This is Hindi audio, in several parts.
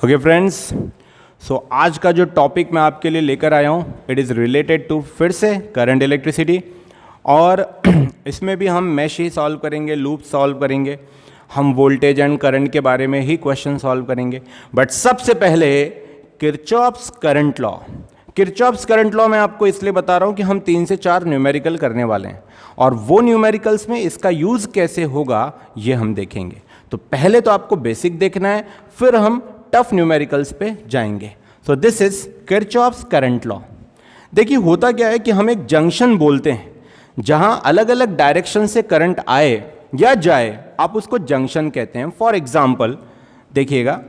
ओके फ्रेंड्स, सो आज का जो टॉपिक मैं आपके लिए लेकर आया हूँ इट इज़ रिलेटेड टू फिर से करंट इलेक्ट्रिसिटी। और इसमें भी हम मैश ही सॉल्व करेंगे, लूप सॉल्व करेंगे, हम वोल्टेज एंड करंट के बारे में ही क्वेश्चन सॉल्व करेंगे। बट सबसे पहले Kirchhoff's current law. Kirchhoff's current law मैं आपको इसलिए बता रहा हूँ कि हम 3 से 4 न्यूमेरिकल करने वाले हैं और वो न्यूमेरिकल्स में इसका यूज़ कैसे होगा ये हम देखेंगे। तो पहले तो आपको बेसिक देखना है, फिर हम टफ न्यूमेरिकल्स पे जाएंगे। सो this is Kirchhoff's current law. देखिए होता क्या है कि हम एक जंक्शन बोलते हैं, जहां अलग अलग डायरेक्शन से करंट आए या जाए, आप उसको जंक्शन कहते हैं। फॉर एग्जाम्पल देखिएगा,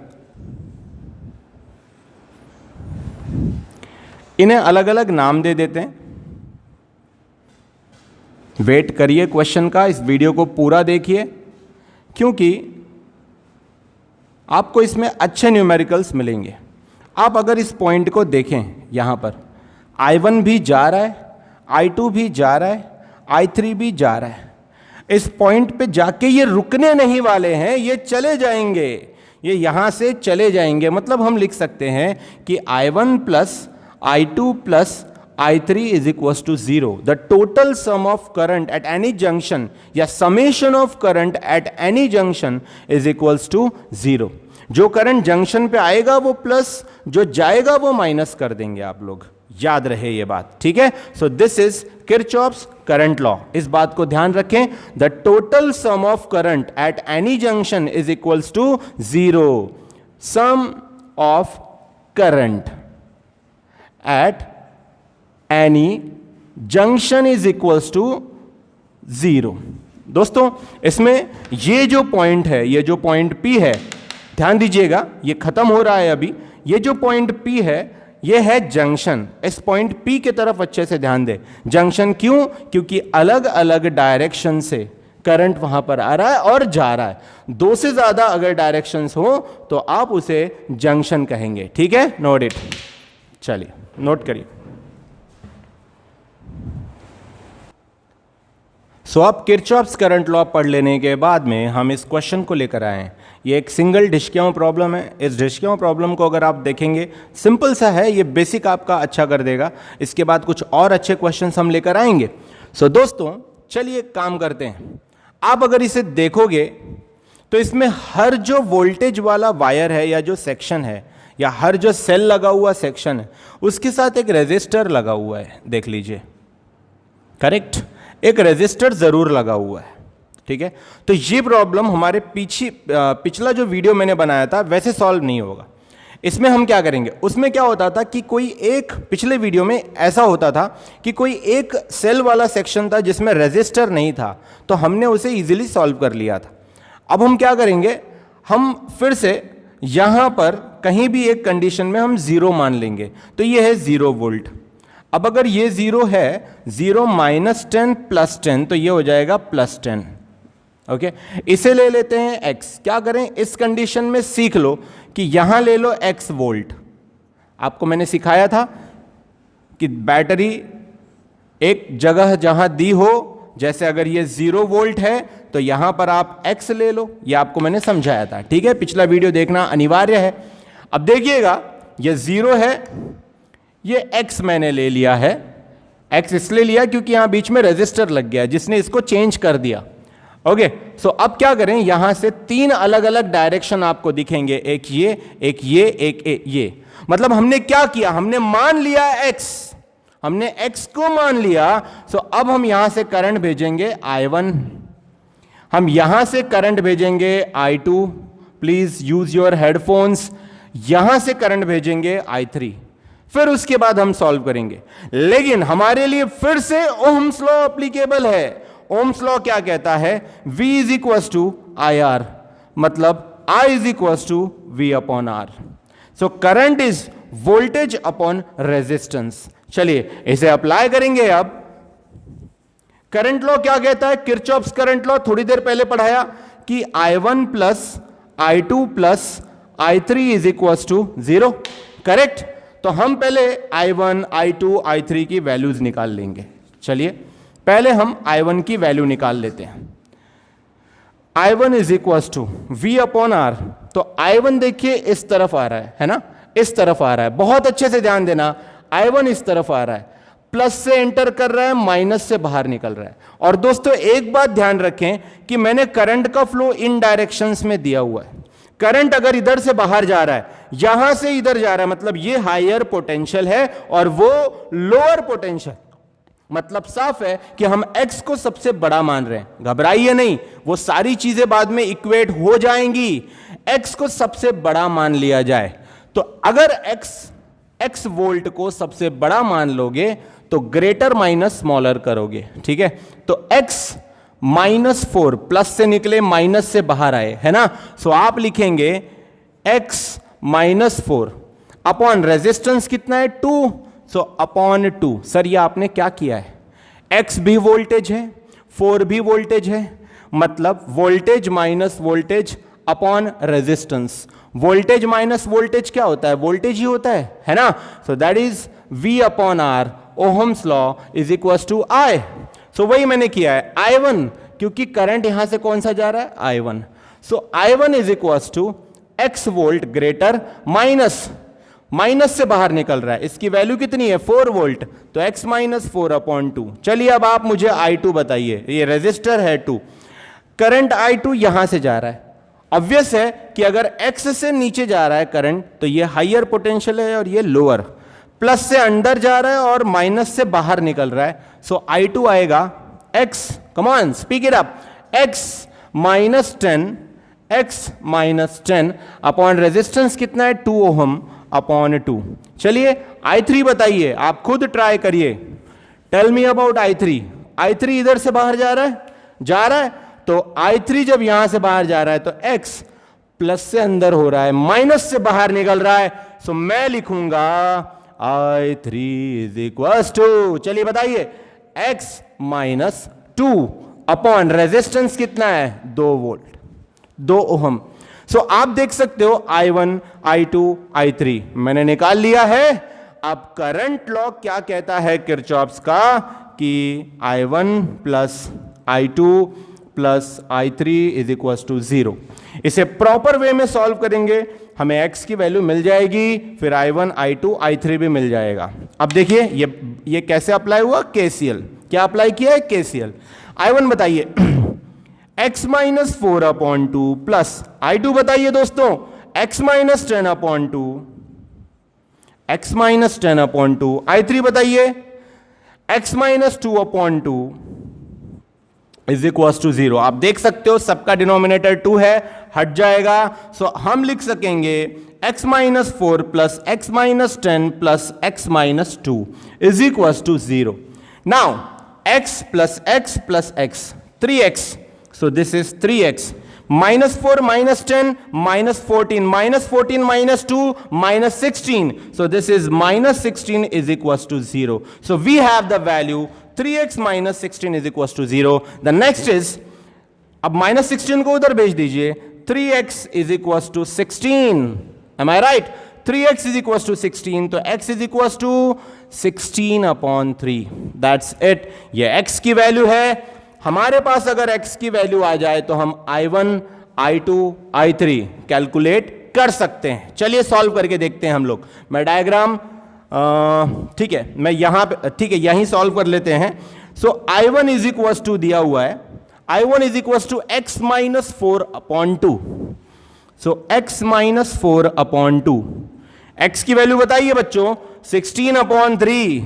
इन्हें अलग अलग नाम दे देते हैं। वेट करिए क्वेश्चन का, इस वीडियो को पूरा देखिए क्योंकि आपको इसमें अच्छे न्यूमेरिकल्स मिलेंगे। आप अगर इस पॉइंट को देखें, यहां पर I1 भी जा रहा है, I2 भी जा रहा है, I3 भी जा रहा है। इस पॉइंट पे जाके ये रुकने नहीं वाले हैं, ये चले जाएंगे, ये यहां से चले जाएंगे। मतलब हम लिख सकते हैं कि I1 plus I2 plus I3 is equals to 0. The total sum of current at any junction या summation of current at any junction is equals to 0. जो करंट जंक्शन पे आएगा वो प्लस, जो जाएगा वो माइनस कर देंगे। आप लोग याद रहे ये बात, ठीक है। So this is Kirchhoff's current law, इस बात को ध्यान रखें। The total sum of current at any junction is equals to 0. Sum of current at any junction is equals to 0। दोस्तों इसमें ये जो पॉइंट है, ये जो पॉइंट P है, ध्यान दीजिएगा, ये खत्म हो रहा है अभी। ये जो पॉइंट P है ये है जंक्शन। इस पॉइंट P की तरफ अच्छे से ध्यान दें। जंक्शन क्यों? क्योंकि अलग अलग डायरेक्शन से करंट वहां पर आ रहा है और जा रहा है। 2 से ज्यादा अगर डायरेक्शंस हो तो आप उसे जंक्शन कहेंगे, ठीक है। नोट इट, चलिए नोट करिए। सो अब किरचॉफ्स करंट लॉ पढ़ लेने के बाद में हम इस क्वेश्चन को लेकर आए हैं। ये एक सिंगल डिशक्यों प्रॉब्लम है। इस डिशक्यों प्रॉब्लम को अगर आप देखेंगे, सिंपल सा है, ये बेसिक आपका अच्छा कर देगा। इसके बाद कुछ और अच्छे क्वेश्चंस हम लेकर आएंगे। सो दोस्तों चलिए एक काम करते हैं। आप अगर इसे देखोगे तो इसमें हर जो वोल्टेज वाला वायर है या जो सेक्शन है या हर जो सेल लगा हुआ सेक्शन है उसके साथ एक रेजिस्टर लगा हुआ है। देख लीजिए, करेक्ट, एक रेजिस्टर जरूर लगा हुआ है, ठीक है। तो ये प्रॉब्लम हमारे पिछला जो वीडियो मैंने बनाया था वैसे सॉल्व नहीं होगा। इसमें हम क्या करेंगे, उसमें क्या होता था कि कोई एक, पिछले वीडियो में ऐसा होता था कि कोई एक सेल वाला सेक्शन था जिसमें रेजिस्टर नहीं था, तो हमने उसे इजीली सॉल्व कर लिया था। अब हम क्या करेंगे, हम फिर से यहां पर कहीं भी एक कंडीशन में हम 0 मान लेंगे। तो ये है 0 वोल्ट। अब अगर ये 0 है, 0 माइनस 10 प्लस 10, तो ये हो जाएगा प्लस 10। ओके, इसे ले लेते हैं x। क्या करें, इस कंडीशन में सीख लो कि यहां ले लो x वोल्ट। आपको मैंने सिखाया था कि बैटरी एक जगह जहां दी हो, जैसे अगर ये 0 वोल्ट है तो यहां पर आप x ले लो, ये आपको मैंने समझाया था, ठीक है। पिछला वीडियो देखना अनिवार्य है। अब देखिएगा, ये 0 है, ये x मैंने ले लिया है। x इसलिए लिया क्योंकि यहां बीच में रेजिस्टर लग गया जिसने इसको चेंज कर दिया। ओके, सो अब क्या करें, यहां से 3 अलग अलग डायरेक्शन आपको दिखेंगे, एक ये, एक ये, एक ये। मतलब हमने क्या किया, हमने मान लिया x, हमने x को मान लिया। सो अब हम यहां से करंट भेजेंगे I1, हम यहां से करंट भेजेंगे I2, please use your headphones. यहां से करंट भेजेंगे I3, फिर उसके बाद हम सॉल्व करेंगे। लेकिन हमारे लिए फिर से ओम्स लॉ एप्लीकेबल है। ओम्स लॉ क्या कहता है, V is equal to IR, मतलब I is equal to V upon R। So current is voltage upon resistance. चलिए इसे अप्लाई करेंगे। अब करंट लॉ क्या कहता है, किरचॉफ्स करंट लॉ थोड़ी देर पहले पढ़ाया कि I1 plus I2 plus I3 is equal to 0, correct. तो हम पहले I1, I2, I3 की वैल्यूज निकाल लेंगे। चलिए पहले हम I1 की वैल्यू निकाल लेते हैं। I1 is equal to V upon R। तो I1 देखिए इस तरफ आ रहा है ना, इस तरफ आ रहा है, बहुत अच्छे से ध्यान देना, I1 इस तरफ आ रहा है, प्लस से एंटर कर रहा है, माइनस से बाहर निकल रहा है। और दोस्तों एक बात ध्यान रखें कि मैंने करंट का फ्लो इन डायरेक्शंस में दिया हुआ है। करंट अगर इधर से बाहर जा रहा है, यहां से इधर जा रहा है, मतलब ये हायर पोटेंशियल है और वो लोअर पोटेंशियल, मतलब साफ है कि हम x को सबसे बड़ा मान रहे हैं। घबराइए नहीं, वो सारी चीजें बाद में इक्वेट हो जाएंगी। x को सबसे बड़ा मान लिया जाए तो अगर x वोल्ट को सबसे बड़ा मान लोगे तो ग्रेटर माइनस स्मॉलर करोगे, ठीक है। तो x -4 प्लस से निकले माइनस से बाहर आए, है ना। सो आप लिखेंगे x -4 अपॉन रेजिस्टेंस कितना है 2, सो अपॉन 2। सर ये आपने क्या किया है, x भी वोल्टेज है, 4 भी वोल्टेज है, मतलब voltage minus voltage upon resistance. Voltage minus voltage क्या होता है, वोल्टेज ही होता है ना। So that is V upon R, Ohm's law is equal to I। So वही मैंने किया है, I1, क्योंकि करंट यहां से कौन सा जा रहा है, I1। So I1 is equal to x volt greater minus से बाहर निकल रहा है, इसकी वैल्यू कितनी है 4 वोल्ट, तो x -4 अपॉन 2। चलिए अब आप मुझे I2 बताइए, ये रेजिस्टर है 2, करंट I2 यहां से जा रहा है। ऑब्वियस है कि अगर x से नीचे जा रहा है करंट तो ये हायर पोटेंशियल है और ये लोअर, प्लस से अंदर जा रहा है और माइनस से बाहर निकल रहा है। सो I2 आएगा x, come on speak it up, x -10 upon resistance कितना है 2 ओहम अपॉन 2। चलिए I3 बताइए, आप खुद ट्राई करिए, टेल मी अबाउट I3 इधर से बाहर जा रहा है, तो I3 जब यहां से बाहर जा रहा है तो x प्लस से अंदर हो रहा है, माइनस से बाहर निकल रहा है। सो मैं लिखूंगा I3 इज इक्वल टू, चलिए बताइए, x -2 अपॉन रेजिस्टेंस कितना है 2 वोल्ट 2 ओहम। सो आप देख सकते हो I1 I2 I3 मैंने निकाल लिया है। अब करंट लॉ क्या कहता है किरचॉफ्स का, कि I1 plus I2 plus I3 is equal to 0। इसे प्रॉपर वे में सॉल्व करेंगे, हमें x की वैल्यू मिल जाएगी, फिर I1 I2 I3 भी मिल जाएगा। अब देखिए ये कैसे अप्लाई हुआ, KCL। क्या अप्लाई किया है, KCL। I1 बताइए x -4 अपॉन 2 प्लस I2 बताइए दोस्तों x -10 upon 2, x -10 upon 2। I3 बताइए x -2 upon 2 is equal to 0। आप देख सकते हो सबका डिनोमिनेटर 2 है, हट जाएगा। सो हम लिख सकेंगे x -4 plus x -10 plus x -2 is equal to 0। Now x plus x plus x 3x, so this is 3x, -4 -10 -14 -14 -2 -16, so this is -16 is equals to 0. So we have the value 3x -16 is equals to 0. The next is, अब -16 को उधर भेज दीजिए, 3x is equals to 16. Am I right? 3x is equals to 16, तो x is equals to 16 upon 3. That's it. ये x की वैल्यू है। हमारे पास अगर x की वैल्यू आ जाए तो हम I1 I2 I3 कैलकुलेट कर सकते हैं। चलिए सॉल्व करके देखते हैं हम लोग। मैं डायग्राम, ठीक है, मैं यहां पे, ठीक है, यहीं सॉल्व कर लेते हैं। सो I1 इज इक्वल टू दिया हुआ है, I1 is equal to x -4 upon 2। So x -4 upon 2, x की वैल्यू बताइए बच्चों, 16 अपॉन 3,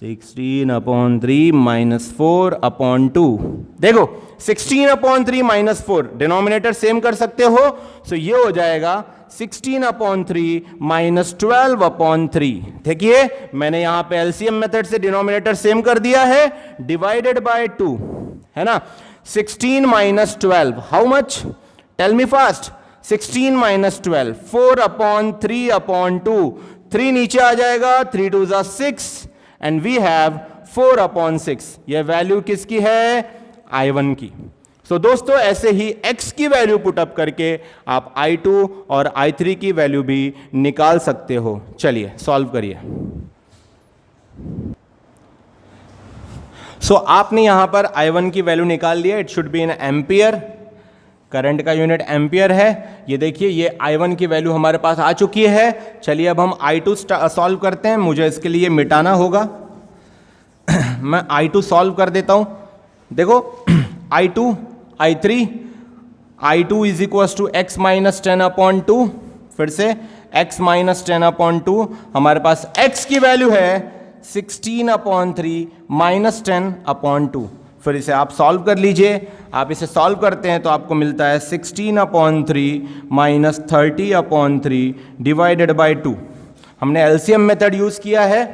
16 अपॉन 3 -4 अपॉन 2। देखो 16 अपॉन 3 -4, डिनोमिनेटर सेम कर सकते हो। सो ये हो जाएगा 16 अपॉन 3 -12 अपॉन 3। देखिए मैंने यहां पे एलसीएम मेथड से डिनोमिनेटर सेम कर दिया है, डिवाइडेड बाय 2, है ना। 16 -12 how much, tell me fast. 16 -12 4 upon 3 upon 2, 3 नीचे आ जाएगा, 3 2 जा 6 एंड वी हैव 4 अपॉन 6। यह वैल्यू किसकी है, I1 की। सो दोस्तों ऐसे ही x की वैल्यू पुटअप करके आप I2 और I3 की वैल्यू भी निकाल सकते हो। चलिए सॉल्व करिए। सो आपने यहां पर I1 की वैल्यू निकाल लिया, it should be in ampere, current का यूनिट एम्पियर है। ये देखिए ये I1 की वैल्यू हमारे पास आ चुकी है। चलिए अब हम I2 सॉल्व करते हैं, मुझे इसके लिए मिटाना होगा। मैं I2 सॉल्व कर देता हूं। देखो I2 I3 I2 is equal to x minus 10/2, फिर से x माइनस 10/2, हमारे पास x की वैल्यू है 16/3 माइनस 10/2। फिर इसे आप सॉल्व कर लीजिए। आप इसे सॉल्व करते हैं तो आपको मिलता है 16/3 माइनस 30/3 डिवाइडेड बाई 2। हमने एलसीएम मेथड यूज किया है।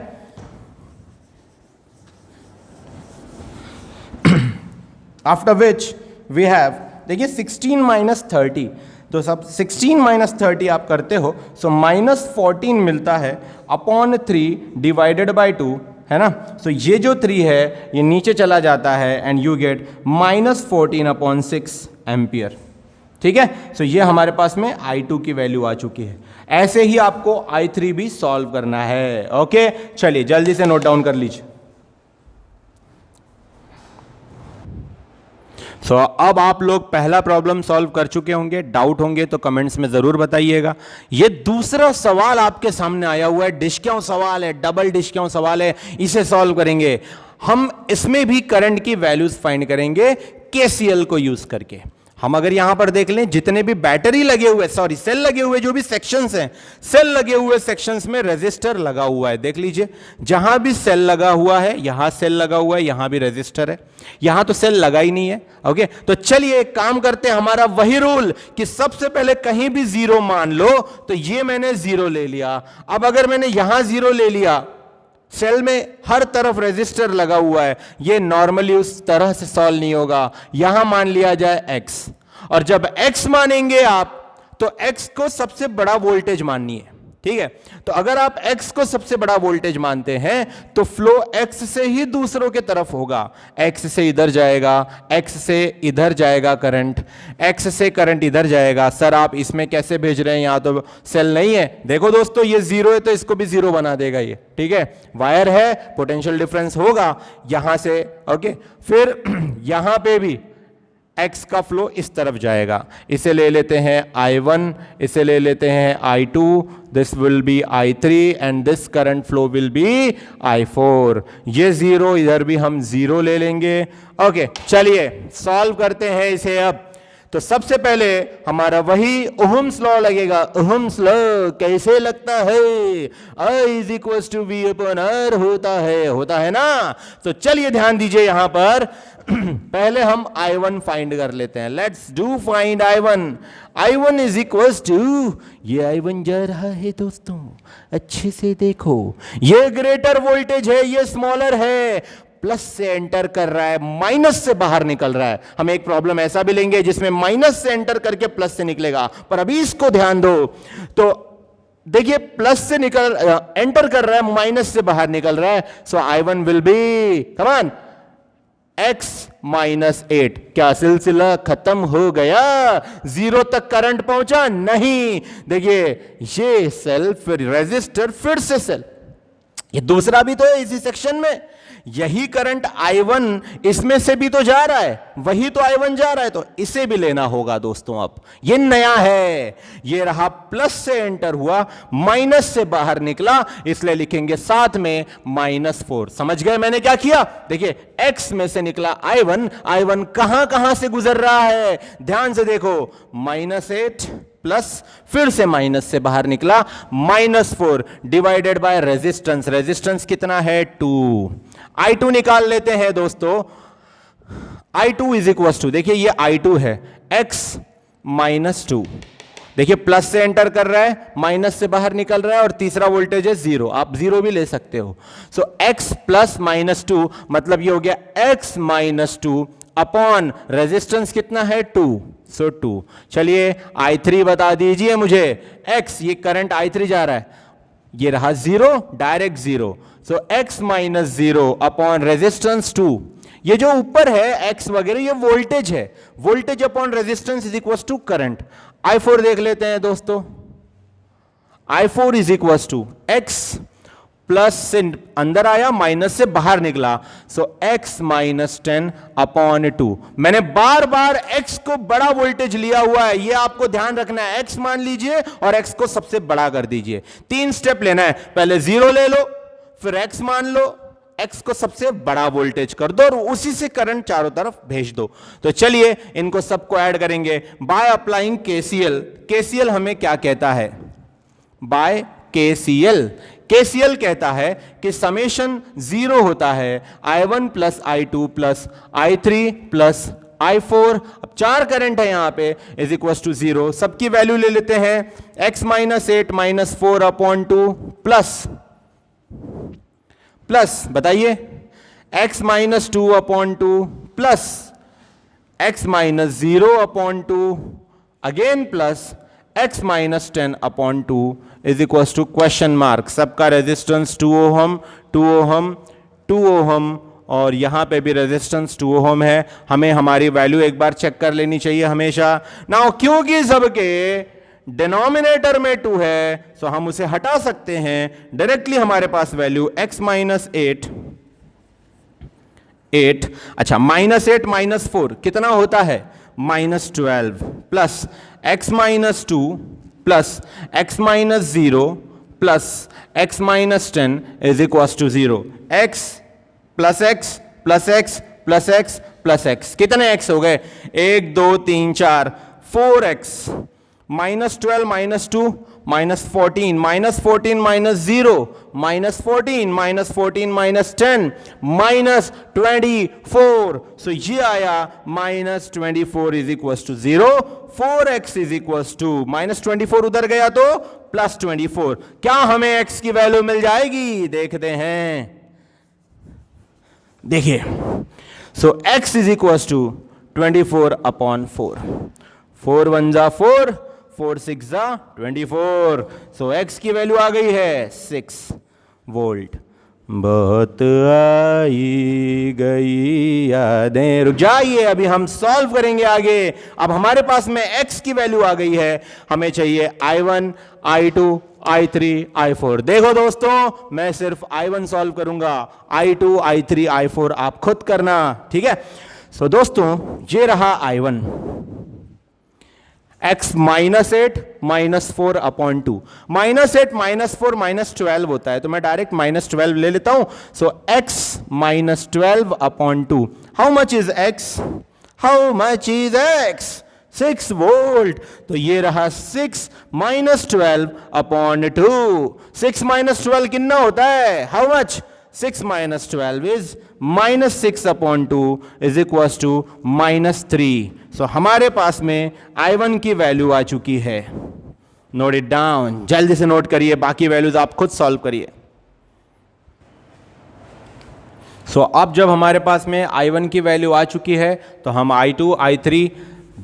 आफ्टर विच वी हैव, देखिए 16 माइनस 30, तो सब 16 माइनस 30 आप करते हो, सो -14 मिलता है अपॉन 3 डिवाइडेड बाई 2, है ना। सो ये जो 3 है ये नीचे चला जाता है एंड यू गेट -14/6 एम्पियर। ठीक है, सो ये हमारे पास में I2 की वैल्यू आ चुकी है। ऐसे ही आपको I3 भी सॉल्व करना है। ओके, चलिए जल्दी से नोट डाउन कर लीजिए। सो अब आप लोग पहला प्रॉब्लम सॉल्व कर चुके होंगे, डाउट होंगे तो कमेंट्स में जरूर बताइएगा। ये दूसरा सवाल आपके सामने आया हुआ है, डिस्क्यों सवाल है, डबल डिस्क्यों सवाल है, इसे सॉल्व करेंगे हम। इसमें भी करंट की वैल्यूज फाइंड करेंगे केसीएल को यूज करके। हम अगर यहां पर देख लें, जितने भी बैटरी लगे हुए, सॉरी सेल लगे हुए, जो भी सेक्शंस हैं, सेल लगे हुए सेक्शंस में रेजिस्टर लगा हुआ है। देख लीजिए, जहां भी सेल लगा हुआ है, यहां सेल लगा हुआ है, यहां भी रेजिस्टर है। यहां तो सेल लगा ही नहीं है। ओके, तो चलिए एक काम करते हैं, हमारा वही रूल कि सबसे पहले कहीं भी 0 मान लो, तो ये मैंने 0 ले लिया। अब अगर मैंने यहां 0 ले लिया, सेल में हर तरफ रेजिस्टर लगा हुआ है, ये नॉर्मली उस तरह से सॉल्व नहीं होगा। यहां मान लिया जाए x, और जब x मानेंगे आप तो x को सबसे बड़ा वोल्टेज माननी है। ठीक है, तो अगर आप x को सबसे बड़ा वोल्टेज मानते हैं तो फ्लो x से ही दूसरों के तरफ होगा। x से इधर जाएगा, x से इधर जाएगा करंट, x से करंट इधर जाएगा। सर आप इसमें कैसे भेज रहे हैं, यहां तो सेल नहीं है। देखो दोस्तों, ये 0 है तो इसको भी 0 बना देगा ये। ठीक है, वायर है, पोटेंशियल डिफरेंस होगा यहां से। ओके, फिर यहां पे भी x का फ्लो इस तरफ जाएगा। इसे ले लेते हैं I1, इसे ले लेते हैं I2, this will be I3 and this current flow will be I4। ये 0, इधर भी हम 0 ले लेंगे। ओके, चलिए सॉल्व करते हैं इसे। अब तो सबसे पहले हमारा वही ओहम्स लॉ लगेगा। ओहम्स लॉ कैसे लगता है? I is equal to V upon R होता है ना। तो चलिए ध्यान दीजिए यहां पर पहले हम I1 फाइंड कर लेते हैं। Let's do find I1 is equal to, ये I1 जा रहा है दोस्तों, अच्छे से देखो, ये ग्रेटर वोल्टेज है, ये स्मॉलर है, प्लस से एंटर कर रहा है, माइनस से बाहर निकल रहा है। हम एक प्रॉब्लम ऐसा भी लेंगे जिसमें माइनस से एंटर करके प्लस से निकलेगा, पर अभी इसको ध्यान दो। तो देखिए, प्लस से एंटर कर रहा है, माइनस से बाहर निकल रहा है। सो I1 will be, come on, x -8। क्या सिलसिला खत्म हो गया? 0 तक करंट पहुंचा नहीं। देखिए, ये सेल, फिर रेजिस्टर, फिर से सेल, ये दूसरा भी तो है इसी सेक्शन में। यही करंट I1 इसमें से भी तो जा रहा है, वही तो I1 जा रहा है, तो इसे भी लेना होगा दोस्तों। अब ये नया है, ये रहा, प्लस से एंटर हुआ, माइनस से बाहर निकला, इसलिए लिखेंगे साथ में -4। समझ गए मैंने क्या किया? देखिए, x में से निकला I1 कहां कहां से गुजर रहा है, ध्यान से देखो, -8 प्लस, फिर से माइनस से बाहर निकला, -4 डिवाइडेड बाय रेजिस्टेंस। रेजिस्टेंस कितना है? 2। I2 निकाल लेते हैं दोस्तों। I2 इज इक्वल टू, देखिए ये I2 है, x -2। देखिए, प्लस से एंटर कर रहा है, माइनस से बाहर निकल रहा है, और तीसरा वोल्टेज है 0। आप 0 भी ले सकते हो। सो x प्लस -2, मतलब ये हो गया x -2 अपॉन रेजिस्टेंस कितना है? 2। सो 2। चलिए I3 बता दीजिए मुझे। x, ये करंट I3 जा रहा है, ये रहा 0, डायरेक्ट 0। सो x -0 अपॉन रेजिस्टेंस 2। ये जो ऊपर है x वगैरह, ये वोल्टेज है, voltage upon resistance is equal to current. I4 देख लेते हैं दोस्तों। I4 is equal to x plus से अंदर आया, माइनस से बाहर निकला, सो x माइनस 10 अपॉन 2। मैंने बार बार x को बड़ा वोल्टेज लिया हुआ है, यह आपको ध्यान रखना है। x मान लीजिए और x को सबसे बड़ा कर दीजिए। 3 स्टेप लेना है, पहले 0 ले लो, फिर x मान लो, x को सबसे बड़ा वोल्टेज कर दो और उसी से करंट चारों तरफ भेज दो। तो चलिए इनको सबको ऐड करेंगे बाय अप्लाइंग KCL। KCL हमें क्या कहता है? बाय KCL कहता है कि समेशन 0 होता है I1 plus I2 plus I3 plus I4। अब 4 करंट है यहां पे, इज इक्वल टू 0। सबकी वैल्यू ले लेते हैं, x minus 8 minus 4 upon 2 plus बताइए x minus 2 upon 2 plus x minus 0 upon 2 again plus x minus 10 upon 2 is equal to question mark. सबका रेजिस्टेंस 2 ओहम 2 ओहम 2 ओहम और यहां पे भी रेजिस्टेंस 2 ओहम है। हमें हमारी वैल्यू एक बार चेक कर लेनी चाहिए हमेशा। नाउ क्योंकि सबके डिनोमिनेटर में 2 है, सो हम उसे हटा सकते हैं। डायरेक्टली हमारे पास वैल्यू x माइनस 8, अच्छा माइनस 8 माइनस 4 कितना होता है? Minus 12 plus x minus 2 plus x minus 0 plus x minus 10 is equal to 0। x plus x plus x plus x plus x, कितने x हो गए? 1 2 3 4 4x minus 12 minus 2 minus 14 minus 14 minus 0 minus 14 minus 14 minus 10 minus 24। So ये आया minus 24 is equal to 0। 4x is equal to minus 24 उधर गया तो प्लस 24। क्या हमें x की वैल्यू मिल जाएगी? देखते हैं, देखिए। So x is equal to 24 upon 4। 4 1 जा 4, 4 6 जा 24। सो x की वैल्यू आ गई है 6 वोल्ट। बहुत आई गई यादें। रुक जाइए, अभी हम सॉल्व करेंगे आगे। अब हमारे पास में x की वैल्यू आ गई है, हमें चाहिए I1 I2 I3 I4। देखो दोस्तों, मैं सिर्फ I1 सॉल्व करूंगा, I2 I3 I4 आप खुद करना, ठीक है। सो दोस्तों ये रहा I1, x minus 8 minus 4 upon 2। Minus 8 minus 4 minus 12 होता है, तो मैं डायरेक्ट माइनस 12 ले लेता हूं। सो x minus 12 upon 2। How much is x? How much is x? 6 volt. तो ये रहा 6 माइनस 12 अपॉन 2। 6 माइनस 12 कितना होता है? How much? 6 minus 12 is minus 6 upon 2 is equal to minus 3। So हमारे पास में I1 की वैल्यू आ चुकी है। नोट इट डाउन, जल्दी से नोट करिए, बाकी वैल्यूज आप खुद सॉल्व करिए। सो अब जब हमारे पास में I1 की वैल्यू आ चुकी है, तो हम I2 I3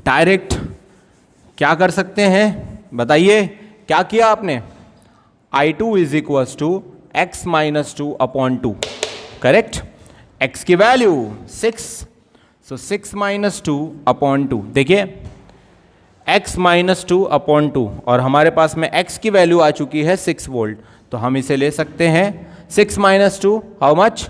डायरेक्ट क्या कर सकते हैं? बताइए क्या किया आपने? I2 is equal to x minus 2 upon 2, correct. x की वैल्यू 6, सो 6 माइनस 2 अपॉन 2। देखिए x माइनस 2 अपॉन 2 और हमारे पास में x की वैल्यू आ चुकी है 6 वोल्ट, तो हम इसे ले सकते हैं 6 minus 2 how much?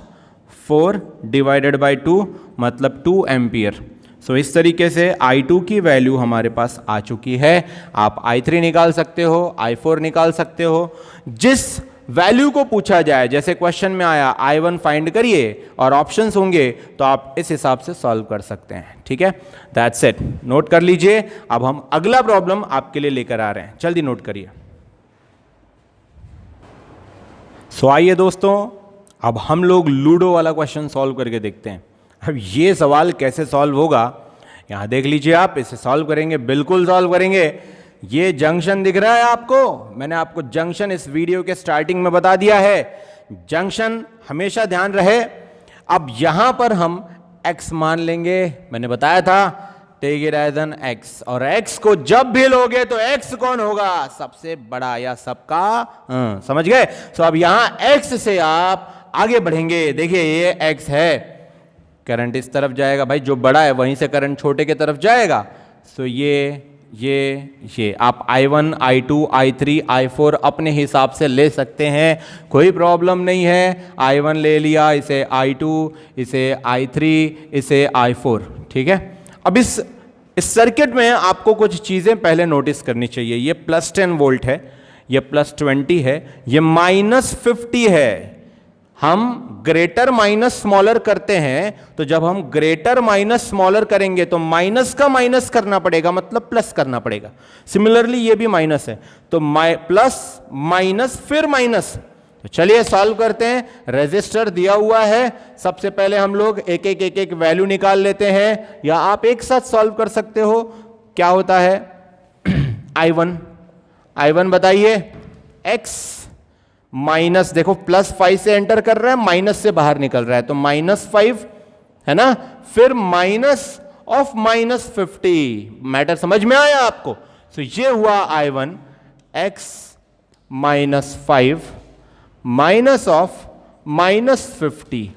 4 divided by 2 मतलब 2 एम्पियर। सो इस तरीके से I2 की वैल्यू हमारे पास आ चुकी है। आप I3 निकाल सकते हो, I4 निकाल सकते हो, जिस वैल्यू को पूछा जाए। जैसे क्वेश्चन में आया I1 फाइंड करिए और ऑप्शंस होंगे, तो आप इस हिसाब से सॉल्व कर सकते हैं, ठीक है। दैट्स इट, नोट कर लीजिए। अब हम अगला प्रॉब्लम आपके लिए लेकर आ रहे हैं, जल्दी नोट करिए। सो आइए दोस्तों, अब हम लोग लूडो वाला क्वेश्चन सॉल्व करके देखते हैं। अब ये सवाल कैसे सॉल्व होगा, यहां देख लीजिए आप, इसे सॉल्व करेंगे, बिल्कुल सॉल्व करेंगे। ये जंक्शन दिख रहा है आपको? मैंने आपको जंक्शन इस वीडियो के स्टार्टिंग में बता दिया है। जंक्शन हमेशा ध्यान रहे। अब यहां पर हम x मान लेंगे, मैंने बताया था take it as an x, और x को जब भी लोगे तो x कौन होगा? सबसे बड़ा या सबका, समझ गए? सो अब यहां x से आप आगे बढ़ेंगे। देखिए ये x है, करंट इस तरफ जाएगा, भाई जो बड़ा है वहीं से करंट छोटे के तरफ जाएगा। सो ये ये आप I1, I2, I3, I4 अपने हिसाब से ले सकते हैं, कोई प्रॉब्लम नहीं है। I1 ले लिया, इसे I2, इसे I3, इसे I4, ठीक है। अब इस सर्किट में आपको कुछ चीज़ें पहले नोटिस करनी चाहिए। ये +10 वोल्ट है, ये +20 है, ये -50 है। हम ग्रेटर माइनस स्मॉलर करते हैं, तो जब हम ग्रेटर माइनस स्मॉलर करेंगे तो माइनस का माइनस करना पड़ेगा, मतलब प्लस करना पड़ेगा। सिमिलरली ये भी माइनस है, तो प्लस माइनस फिर माइनस। तो चलिए सॉल्व करते हैं। रेजिस्टर दिया हुआ है, सबसे पहले हम लोग एक एक वैल्यू निकाल लेते हैं, या आप एक साथ सॉल्व कर सकते हो। क्या होता है I1 बताइए, x माइनस, देखो +5 से एंटर कर रहा है, माइनस से बाहर निकल रहा है, तो -5 है ना, फिर माइनस ऑफ -50। मैटर समझ में आया आपको? तो ये हुआ I1 x -5 minus of -50।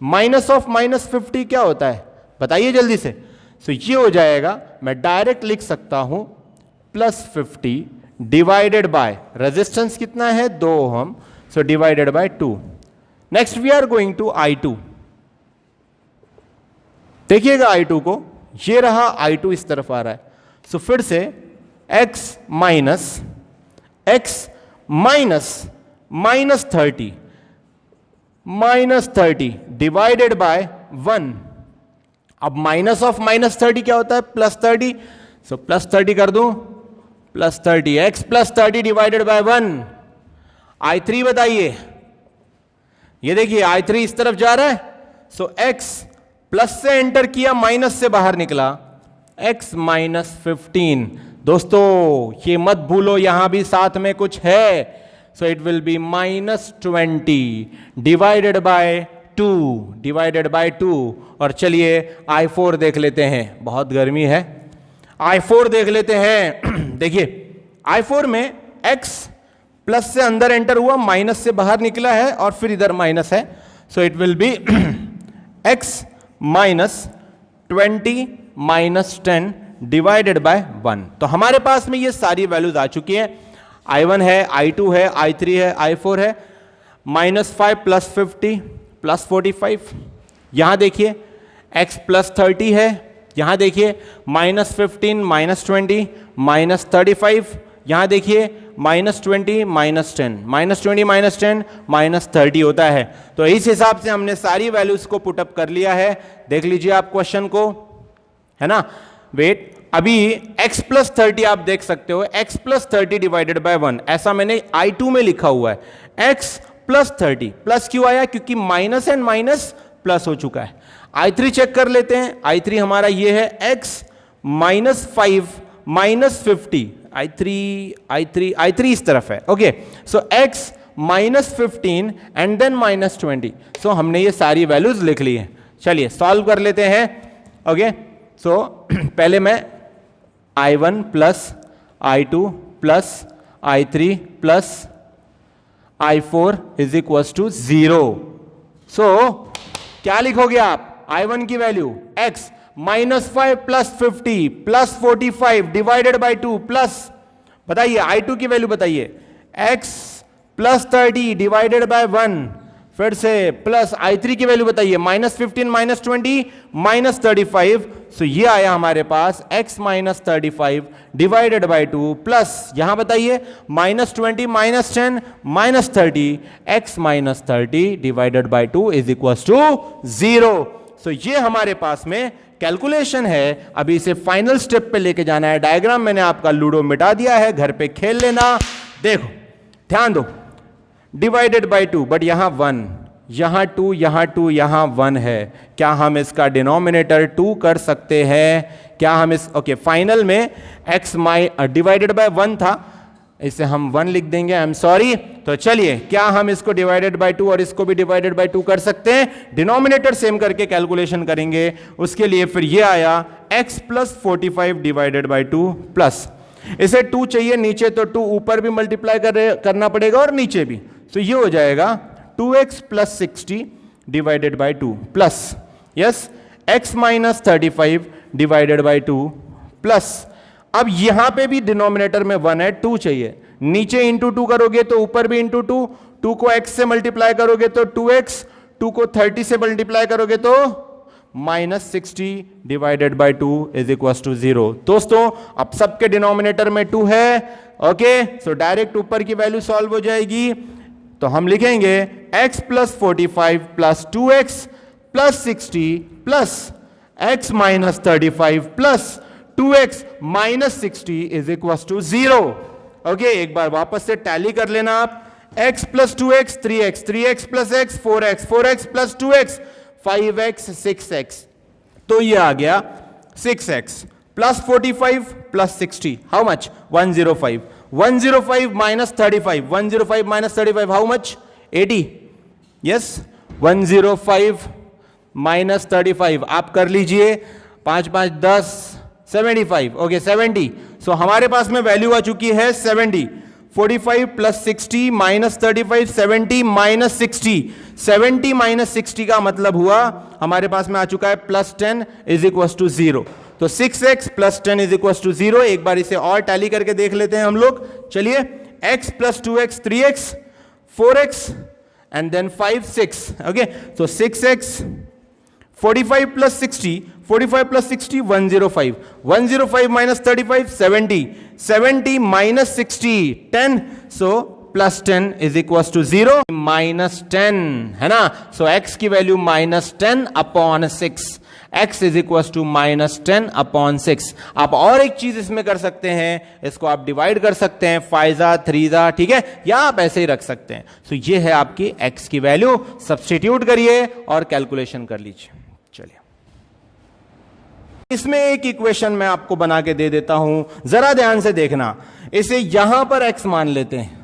Minus of -50 क्या होता है बताइए जल्दी से। तो ये हो जाएगा, मैं डायरेक्ट लिख सकता हूं +50 डिवाइडेड बाय रेजिस्टेंस कितना है 2 ohm, so divided by 2। Next we are going to I2। देखिएगा I2 को, ये रहा I2 इस तरफ आ रहा है, सो फिर से x माइनस -30 डिवाइडेड बाय 1। अब माइनस ऑफ -30 क्या होता है +30, सो +30 कर दूं, +30 x +30 डिवाइडेड बाय 1। I3 बताइए, ये देखिए I3 इस तरफ जा रहा है, सो x प्लस से एंटर किया, माइनस से बाहर निकला, x -15। दोस्तों ये मत भूलो, यहां भी साथ में कुछ है, so it will be -20 divided by 2। और चलिए I4 देख लेते हैं, बहुत गर्मी है, I4 देख लेते हैं। देखिए I4 में x प्लस से अंदर एंटर हुआ, माइनस से बाहर निकला है, और फिर इधर माइनस है, so it will be x -20 -10 divided by 1। तो हमारे पास में ये सारी वैल्यूज आ चुकी हैं। I1 है, I2 है, I3 है, I4 है। -5 +50 +45, यहां देखिए x +30 है, यहां देखिए -15 -20 -35, यहां देखिए -20 -10 -20 -10 -30 होता है। तो इस हिसाब से हमने सारी वैल्यूज को पुटअप कर लिया है। देख लीजिए आप क्वेश्चन को, है ना। वेट, अभी x +30 आप देख सकते हो, x +30 डिवाइडेड बाय 1, ऐसा मैंने I2 में लिखा हुआ है। x +30 प्लस क्यों आया, क्योंकि माइनस एंड माइनस प्लस हो चुका है। I3 चेक कर लेते हैं, I3 हमारा ये है x -5 -50, I3 इस तरफ है, okay. So x -15 and then -20। So हमने ये सारी वैल्यूज लिख ली हैं। चलिए सॉल्व कर लेते हैं, ओके। सो पहले मैं I1 plus I2 plus I3 plus I4 is equals to 0। So क्या लिखोगे आप, I1 की value x -5 +50 +45 divided by 2 plus, बताइए I2 की वैल्यू बताइए, x +30 डिवाइडेड बाय 1, फिर से प्लस I3 की वैल्यू बताइए, -15 -20 -35। सो ये आया हमारे पास x -35 डिवाइडेड बाय 2 प्लस, यहां बताइए -20 -10 -30, x -30 divided by 2 is equal to 0। So ये हमारे पास में कैलकुलेशन है। अभी इसे फाइनल स्टेप पे लेके जाना है। डायग्राम मैंने आपका लूडो मिटा दिया है, घर पे खेल लेना। देखो ध्यान दो, डिवाइडेड बाय 2, बट यहां 1, यहां 2, यहां 2, यहां 1 है। क्या हम इसका डिनोमिनेटर 2 कर सकते हैं? क्या हम इस, ओके, फाइनल में x डिवाइडेड बाय 1 था, इसे हम 1 लिख देंगे, आई एम सॉरी। तो चलिए, क्या हम इसको डिवाइडेड बाय 2 और इसको भी डिवाइडेड बाय 2 कर सकते हैं? डिनोमिनेटर सेम करके कैलकुलेशन करेंगे। उसके लिए फिर ये आया x +45 डिवाइडेड बाय 2 प्लस, इसे 2 चाहिए नीचे, तो 2 ऊपर भी मल्टीप्लाई करना पड़ेगा और नीचे भी। तो ये हो जाएगा 2x + 60 divided by 2 plus, yes, x -35 divided by 2 plus अब यहां पे भी डिनोमिनेटर में 1 है, 2 चाहिए, नीचे इंटू 2 करोगे तो ऊपर भी इंटू 2, 2 को x से मल्टीप्लाई करोगे तो 2x, 2 को 30 से मल्टीप्लाई करोगे तो -60 divided by 2 is equal to 0। दोस्तों अब सबके डिनोमिनेटर में 2 है, ओके, सो डायरेक्ट ऊपर की वैल्यू सॉल्व हो जाएगी। तो हम लिखेंगे x plus 45 plus 2x plus 60 plus x minus 35 plus 2x minus 60 is equal to 0। Okay, एक बार वापस से टैली कर लेना आप, x plus 2x 3x, 3x plus x 4x, 4x plus 2x 5x 6x, तो ये आ गया 6x plus 45 plus 60, how much 105, 105 minus 35, 105 minus 35 how much 80, yes 105 minus 35 आप कर लीजिए, 5 5 10 75, ओके 70, सो हमारे पास में वैल्यू आ चुकी है 70, 45 प्लस 60 माइनस 35, 70 माइनस 60, 70 माइनस 60 का मतलब हुआ हमारे पास में आ चुका है प्लस 10 इज इक्वल टू 0। तो 6x plus 10 is equal to 0। एक बार इसे और टैली करके देख लेते हैं हम लोग, चलिए, x plus 2x 3x 4x and then 5 6, okay, तो 6x 45 plus 60, 45 plus 60 105, 105 minus 35 70, 70 minus 60 10, so plus 10 is equal to 0 minus 10, है ना। सो x की value minus 10 upon 6, x is equal to minus 10 upon 6। आप और एक चीज इसमें कर सकते हैं, इसको आप डिवाइड कर सकते हैं 5 3, ठीक है, या आप ऐसे ही रख सकते हैं। सो ये है आपकी x की वैल्यू, सब्स्टिट्यूट करिए और कैलकुलेशन कर लीजिए। चलिए, इसमें एक इक्वेशन मैं आपको बना के दे देता हूं, जरा ध्यान से देखना। इसे यहां पर x मान लेते हैं,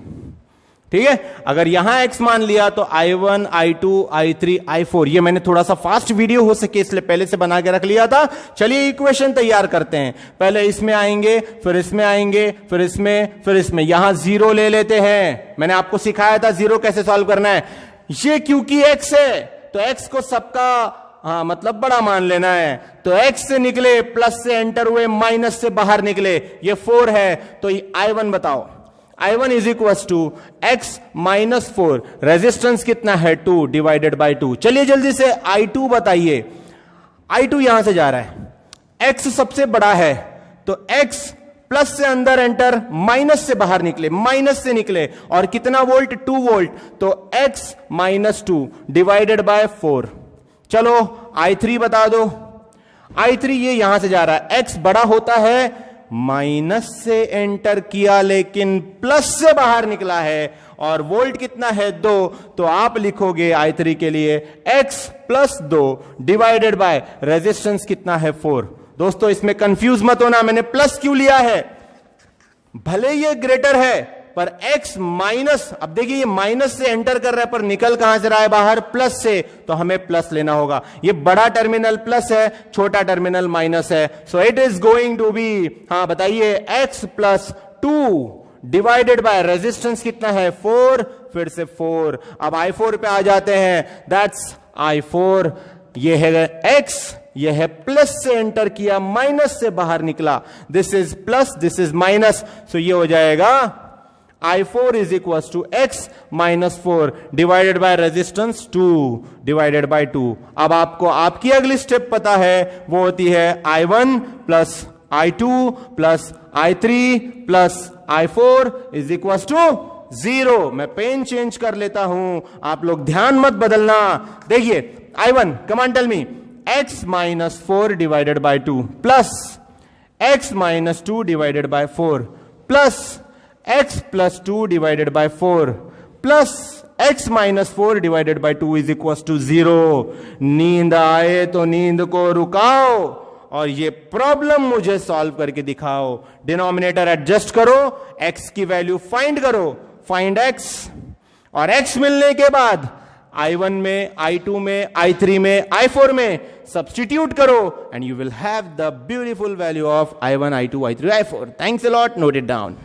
ठीक है। अगर यहां x मान लिया तो i1 i2 i3 i4, ये मैंने थोड़ा सा फास्ट वीडियो हो सके इसलिए पहले से बना के रख लिया था। चलिए इक्वेशन तैयार करते हैं, पहले इसमें आएंगे, फिर इसमें आएंगे, फिर इसमें, फिर इसमें। यहां 0 ले लेते हैं, मैंने आपको सिखाया था 0 कैसे सॉल्व करना है। ये क्योंकि x है तो x को सबका मतलब बड़ा मान लेना है, तो x से निकले, प्लस से एंटर हुए, माइनस से बाहर निकले, ये 4 है, तो i1 बताओ, i1 is equal to x minus 4, resistance कितना है 2 डिवाइडेड बाय 2। चलिए जल्दी से i2 बताइए, i2 यहां से जा रहा है, x सबसे बड़ा है, तो x प्लस से अंदर एंटर, माइनस से बाहर निकले, माइनस से निकले, और कितना वोल्ट 2 वोल्ट, तो x माइनस 2 डिवाइडेड बाय 4। चलो i3 बता दो, i3 ये यहां से जा रहा है, x बड़ा होता है, माइनस से एंटर किया लेकिन प्लस से बाहर निकला है, और वोल्ट कितना है 2, तो आप लिखोगे i3 के लिए x plus 2 divided by resistance कितना है 4। दोस्तों इसमें कंफ्यूज मत होना, मैंने प्लस क्यों लिया है, भले ये ग्रेटर है पर x माइनस, अब देखिए ये माइनस से एंटर कर रहा है पर निकल कहां से रहा है बाहर, प्लस से, तो हमें प्लस लेना होगा। ये बड़ा टर्मिनल प्लस है, छोटा टर्मिनल माइनस है, so it is going to be, हाँ बताइए, x plus 2 divided by resistance कितना है 4, फिर से 4। अब i4 पे आ जाते हैं, दैट्स i4, ये है x, ये है प्लस से एंटर किया, माइनस से बाहर निकला, this is plus, this is minus, so ये हो जाएगा i4 is equal to x minus 4 divided by resistance 2 divided by 2। अब आपको आपकी अगली स्टेप पता है, वो होती है i1 plus i2 plus i3 plus i4 is equal to 0। मैं पेन चेंज कर लेता हूं, आप लोग ध्यान मत बदलना। देखिए i1, come on tell me, x minus 4 divided by 2 plus x minus 2 divided by 4 plus x plus 2 divided by 4 plus x minus 4 divided by 2 is equal to 0। नींद आए तो नींद को रुकाओ और ये प्रॉब्लम मुझे सॉल्व करके दिखाओ। डिनोमिनेटर एडजस्ट करो, x की वैल्यू फाइंड करो, फाइंड x, और x मिलने के बाद i1 में, i2 में, i3 में, i4 में सब्स्टिट्यूट करो and you will have the beautiful value of i1 i2 i3 i4। Thanks a lot, note it down.